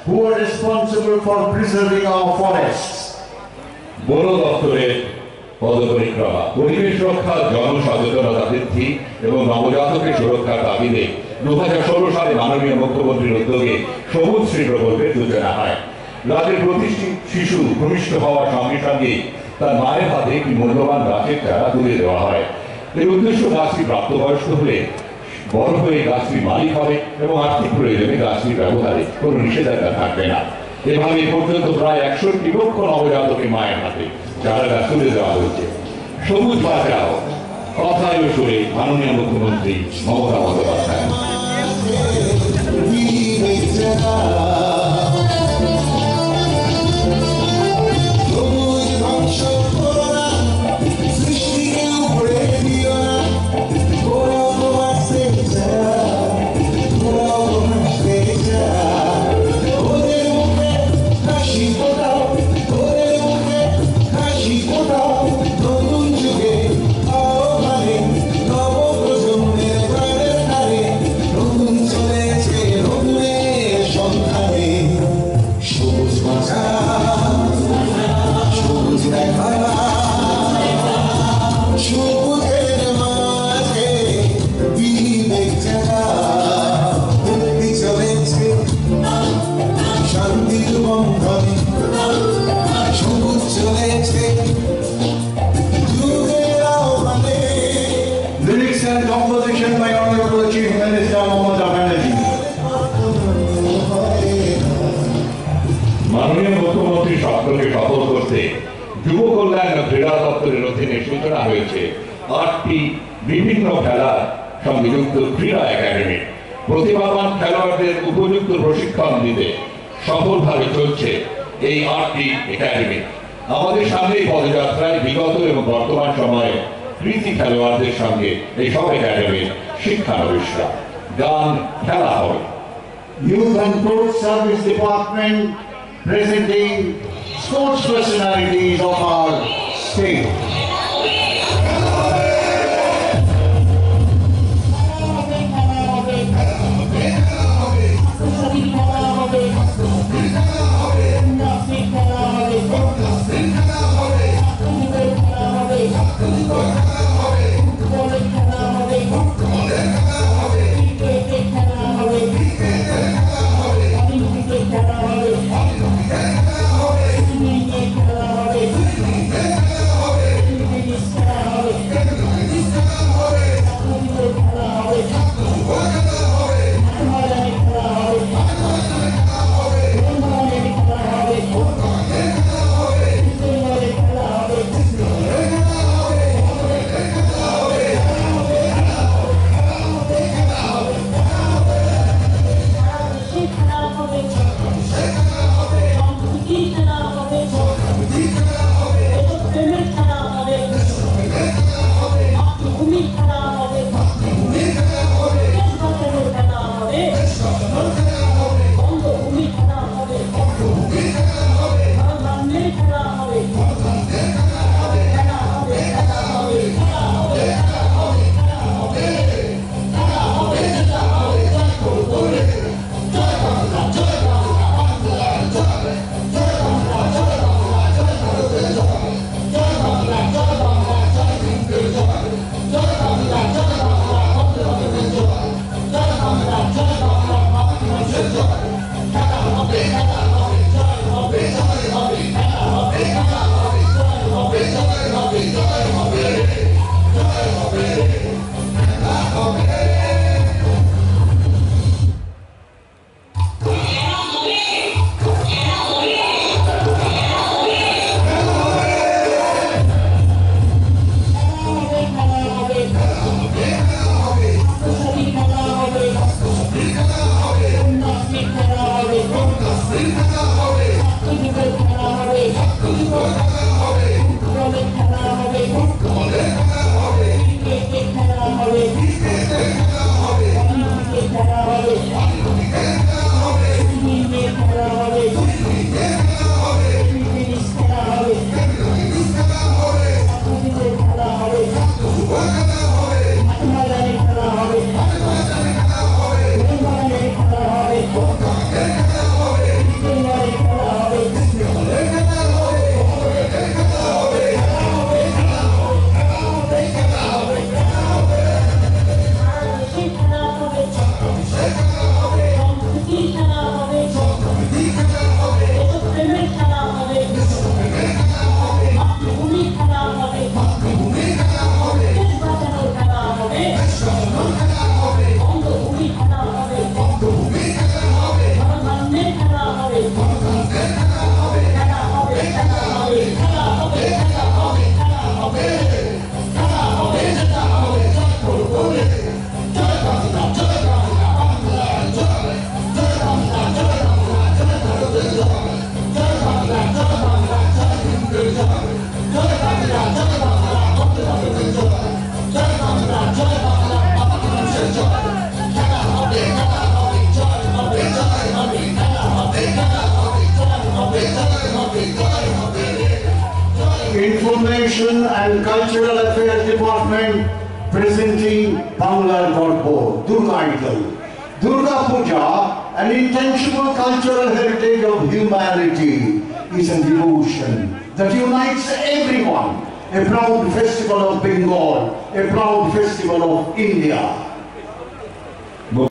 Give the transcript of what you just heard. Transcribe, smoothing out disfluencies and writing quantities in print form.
who are responsible for preserving our forests. বন দপ্তরের পদপরিক্রমা, পরিবেশ রক্ষা, জনসচেতনতা বৃদ্ধি এবং নবজাতকের সুরক্ষার দাবিতে 2016 সালে মাননীয় মুখ্যমন্ত্রীর উদ্যোগে সবুজ শ্রী প্রকল্পের সূচনা হয়। রাজ্যের প্রতিটি শিশু ভূমিষ্ঠ হওয়ার সঙ্গে সঙ্গে তার মায়ের হাতে একটি মূল্যবান গাছের চারা তুলে দেওয়া হয়। এর উদ্দেশ্য গাছটি প্রাপ্তবয়স্ক হলে বড় হয়ে গাছটির মালিক হবে এবং আর্থিক প্রয়োজনে গাছটির ব্যবহারে কোনো নিষেধাজ্ঞা থাকবে না। এভাবে পর্যন্ত প্রায় 160 লক্ষ নবজাতকের মায়ের হাতে চারা গাছ তুলে দেওয়া হয়েছে। সবুজ বাঁচাও, কথায় ও সুরে মাননীয় মুখ্যমন্ত্রী Mamata Bandyopadhyay. Lyrics and composition by Honorable Chief Minister Mamata Banerjee. মাননীয় মুখ্যমন্ত্রী সকলকে সফল করতে যুব কল্যাণ ও ক্রীড়া দপ্তরের অধীনে সূচনা হয়েছে 8টি বিভিন্ন খেলার সঙ্গে যুক্ত ক্রীড়া একাডেমি। প্রতিভাবান খেলোয়াড়দের উপযুক্ত প্রশিক্ষণ দিতে সফলভাবে চলছে এই 8টি একাডেমি। আমাদের সামনে পদযাত্রায় বিগত এবং বর্তমান সময়ে কৃতি খেলোয়াড়দের সঙ্গে এই সব একাডেমির শিক্ষানবিশরা গান খেলা হবে। Youth and Sports Service Department presenting sports personalities of our state. department presenting Banglar Gorbo, Durga Idol. Durga Puja, an intangible cultural heritage of humanity, is a devotion that unites everyone. A proud festival of Bengal, a proud festival of India.